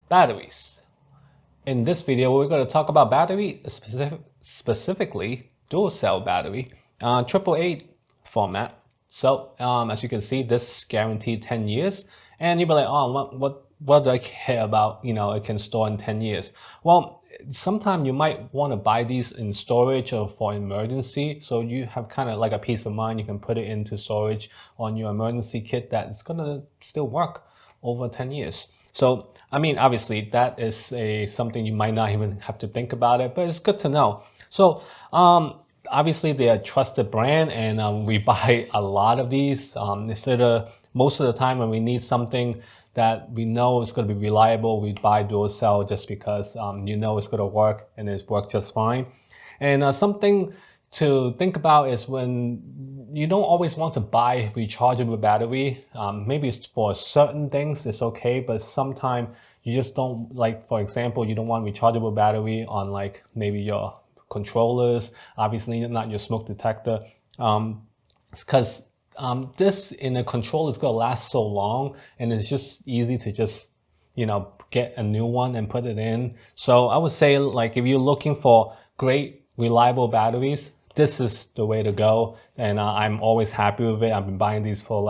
batteries. In this video, we're going to talk about battery, specifically Duracell battery, AAA format. So as you can see, this guaranteed 10 years, and you'll be like, oh, what do I care about? You know, it can store in 10 years. Well, sometimes you might want to buy these in storage or for emergency, so you have kind of like a peace of mind. You can put it into storage on your emergency kit that's gonna still work over 10 years. So I mean, obviously that is something you might not even have to think about it, but it's good to know. So obviously they're a trusted brand, and we buy a lot of these. Most of the time when we need something that we know is going to be reliable, we buy Duracell just because you know it's going to work, and it's worked just fine. And something to think about is when you don't always want to buy rechargeable battery. Maybe for certain things it's okay, but sometimes you just don't, like for example, you don't want rechargeable battery on like maybe your controllers, obviously not your smoke detector, because this in a controller is going to last so long, and it's just easy to just, you know, get a new one and put it in. So I would say, like, if you're looking for great reliable batteries, this is the way to go. And I'm always happy with it. I've been buying these for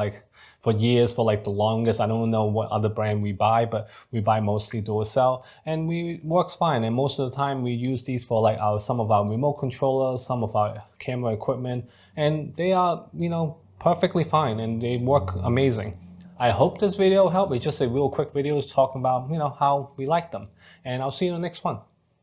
years, for like the longest. I don't know what other brand we buy, but we buy mostly Duracell, and it works fine. And most of the time we use these for like some of our remote controllers, some of our camera equipment, and they are, you know, perfectly fine, and they work amazing. I hope this video helped. It's just a real quick video talking about, you know, how we like them, and I'll see you in the next one.